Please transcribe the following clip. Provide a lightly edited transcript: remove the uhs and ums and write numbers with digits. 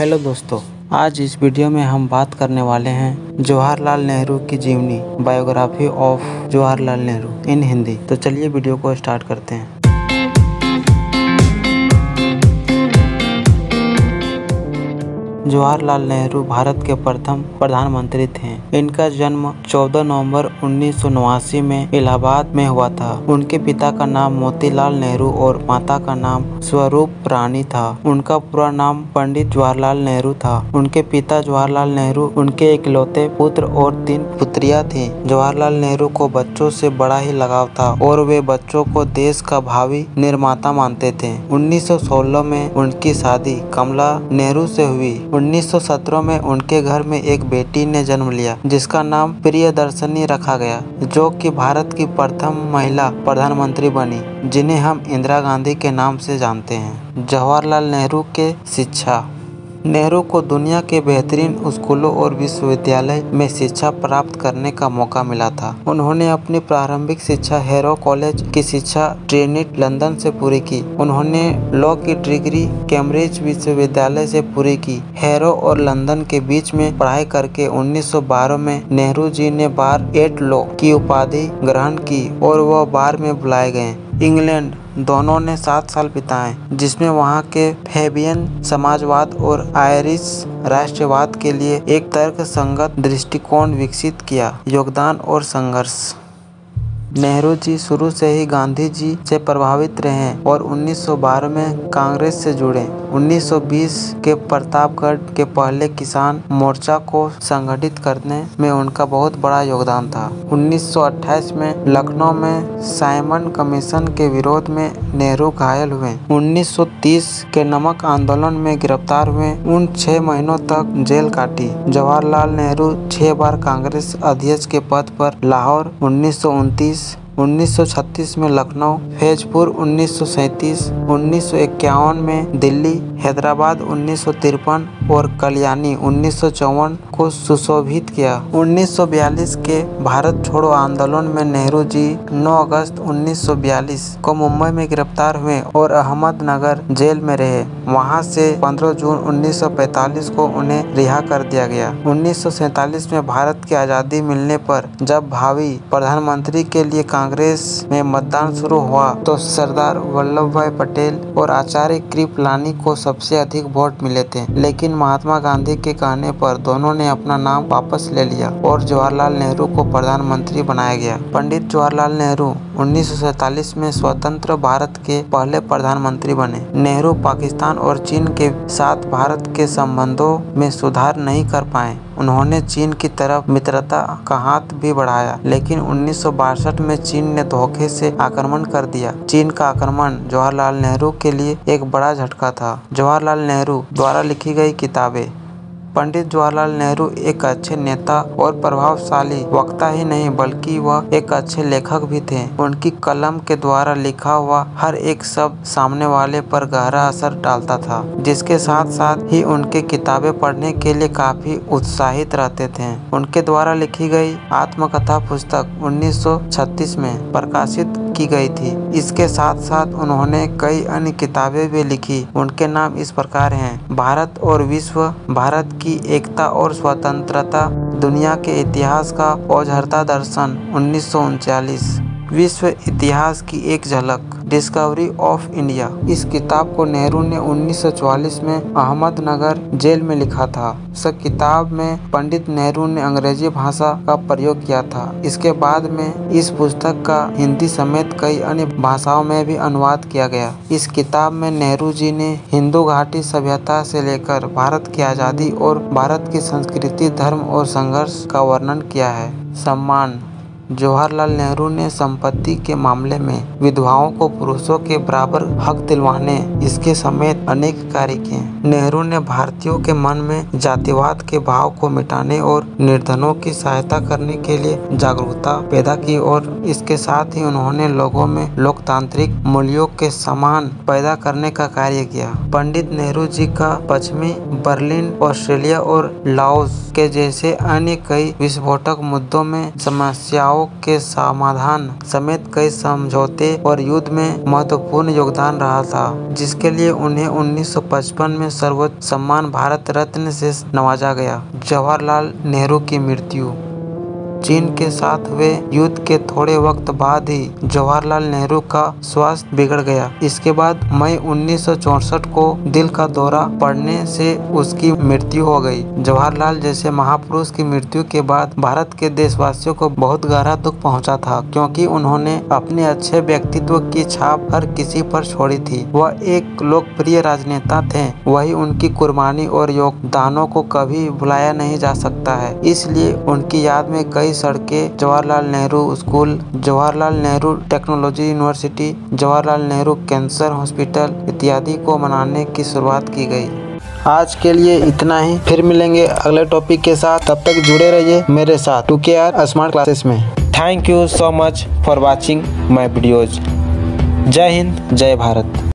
Hello दोस्तों, आज इस वीडियो में हम बात करने वाले हैं जवाहरलाल नेहरू की जीवनी बायोग्राफी ऑफ जवाहरलाल नेहरू इन हिंदी। तो चलिए वीडियो को स्टार्ट करते हैं। जवाहरलाल नेहरू भारत के प्रथम प्रधानमंत्री थे। इनका जन्म 14 नवंबर 1989 में इलाहाबाद में हुआ था। उनके पिता का नाम मोतीलाल नेहरू और माता का नाम स्वरूप रानी था। उनका पूरा नाम पंडित जवाहरलाल नेहरू था। उनके पिता जवाहरलाल नेहरू उनके इकलौते पुत्र और 3 पुत्रियां थीं। जवाहरलाल नेहरू को बच्चों से बड़ा ही लगाव था और वे बच्चों को देश का भावी निर्माता मानते थे। 1916 में उनकी शादी कमला नेहरू से हुई। 1917 में उनके घर में एक बेटी ने जन्म लिया जिसका नाम प्रियदर्शनी रखा गया, जो कि भारत की प्रथम महिला प्रधानमंत्री बनी, जिन्हें हम इंदिरा गांधी के नाम से जानते हैं। जवाहरलाल नेहरू के शिक्षा। नेहरू को दुनिया के बेहतरीन स्कूलों और विश्वविद्यालय में शिक्षा प्राप्त करने का मौका मिला था। उन्होंने अपनी प्रारंभिक शिक्षा हैरो कॉलेज की शिक्षा ट्रिनिटी लंदन से पूरी की। उन्होंने लॉ की डिग्री कैम्ब्रिज विश्वविद्यालय से पूरी की। हैरो और लंदन के बीच में पढ़ाई करके 1912 में नेहरू जी ने बार एट लॉ की उपाधि ग्रहण की और वह बार में बुलाए गए। इंग्लैंड दोनों ने 7 साल बिताए, जिसमें वहां के फैबियन समाजवाद और आयरिश राष्ट्रवाद के लिए एक तर्कसंगत दृष्टिकोण विकसित किया। योगदान और संघर्ष। नेहरू जी शुरू से ही गांधी जी से प्रभावित रहे और 1912 में कांग्रेस से जुड़े। 1920 के प्रतापगढ़ के पहले किसान मोर्चा को संगठित करने में उनका बहुत बड़ा योगदान था। 1928 में लखनऊ में साइमन कमीशन के विरोध में नेहरू घायल हुए। 1930 के नमक आंदोलन में गिरफ्तार हुए। उन 6 महीनों तक जेल काटी। जवाहरलाल नेहरू 6 बार कांग्रेस अध्यक्ष के पद पर। लाहौर 1929, 1936 में लखनऊ, फैजपुर 1937, 1951 में दिल्ली, हैदराबाद 1953 और कल्याणी 1954 को सुशोभित किया। 1942 के भारत छोड़ो आंदोलन में नेहरू जी 9 अगस्त 1942 को मुंबई में गिरफ्तार हुए और अहमदनगर जेल में रहे। वहां से 15 जून 1945 को उन्हें रिहा कर दिया गया। 1947 में भारत की आज़ादी मिलने पर जब भावी प्रधानमंत्री के लिए कांग्रेस में मतदान शुरू हुआ तो सरदार वल्लभ भाई पटेल और आचार्य कृपलानी को सबसे अधिक वोट मिले थे, लेकिन महात्मा गांधी के कहने पर दोनों ने अपना नाम वापस ले लिया और जवाहरलाल नेहरू को प्रधानमंत्री बनाया गया। पंडित जवाहरलाल नेहरू 1947 में स्वतंत्र भारत के पहले प्रधानमंत्री बने। नेहरू पाकिस्तान और चीन के साथ भारत के संबंधों में सुधार नहीं कर पाए। उन्होंने चीन की तरफ मित्रता का हाथ भी बढ़ाया, लेकिन 1962 में चीन ने धोखे से आक्रमण कर दिया। चीन का आक्रमण जवाहरलाल नेहरू के लिए एक बड़ा झटका था। जवाहरलाल नेहरू द्वारा लिखी गई किताबें। पंडित जवाहरलाल नेहरू एक अच्छे नेता और प्रभावशाली वक्ता ही नहीं बल्कि वह एक अच्छे लेखक भी थे। उनकी कलम के द्वारा लिखा हुआ हर एक शब्द सामने वाले पर गहरा असर डालता था, जिसके साथ साथ ही उनके किताबें पढ़ने के लिए काफी उत्साहित रहते थे। उनके द्वारा लिखी गई आत्मकथा पुस्तक 1936 में प्रकाशित की गई थी। इसके साथ साथ उन्होंने कई अन्य किताबें भी लिखी। उनके नाम इस प्रकार हैं: भारत और विश्व, भारत की एकता और स्वतंत्रता, दुनिया के इतिहास का औझरता दर्शन 1939, विश्व इतिहास की एक झलक, डिस्कवरी ऑफ इंडिया। इस किताब को नेहरू ने 1944 में अहमदनगर जेल में लिखा था। इस किताब में पंडित नेहरू ने अंग्रेजी भाषा का प्रयोग किया था। इसके बाद में इस पुस्तक का हिंदी समेत कई अन्य भाषाओं में भी अनुवाद किया गया। इस किताब में नेहरू जी ने हिंदू घाटी सभ्यता से लेकर भारत की आज़ादी और भारत की संस्कृति, धर्म और संघर्ष का वर्णन किया है। सम्मान। जवाहरलाल नेहरू ने संपत्ति के मामले में विधवाओं को पुरुषों के बराबर हक दिलवाने इसके समेत अनेक कार्य किए। नेहरू ने भारतीयों के मन में जातिवाद के भाव को मिटाने और निर्धनों की सहायता करने के लिए जागरूकता पैदा की और इसके साथ ही उन्होंने लोगों में लोकतांत्रिक मूल्यों के सम्मान पैदा करने का कार्य किया। पंडित नेहरू जी का पश्चिमी बर्लिन, ऑस्ट्रेलिया और लाओस के जैसे अन्य कई विस्फोटक मुद्दों में समस्याओं समस्याओं के समाधान समेत कई समझौते और युद्ध में महत्वपूर्ण योगदान रहा था, जिसके लिए उन्हें 1955 में सर्वोच्च सम्मान भारत रत्न से नवाजा गया। जवाहरलाल नेहरू की मृत्यु। चीन के साथ हुए युद्ध के थोड़े वक्त बाद ही जवाहरलाल नेहरू का स्वास्थ्य बिगड़ गया। इसके बाद मई 1964 को दिल का दौरा पड़ने से उसकी मृत्यु हो गई। जवाहरलाल जैसे महापुरुष की मृत्यु के बाद भारत के देशवासियों को बहुत गहरा दुख पहुंचा था, क्योंकि उन्होंने अपने अच्छे व्यक्तित्व की छाप हर किसी पर छोड़ी थी। वह एक लोकप्रिय राजनेता थे, वही उनकी कुर्बानी और योगदानों को कभी भुलाया नहीं जा सकता है। इसलिए उनकी याद में कई सड़कें, Jawaharlal Nehru school, Jawaharlal Nehru technology university, Jawaharlal Nehru cancer hospital इत्यादि को मनाने की शुरुआत की गई। आज के लिए इतना ही, फिर मिलेंगे अगले टॉपिक के साथ। तब तक जुड़े रहिए मेरे साथ 2KR स्मार्ट क्लासेस में। Thank you so much for watching my videos. जय हिंद, जय भारत।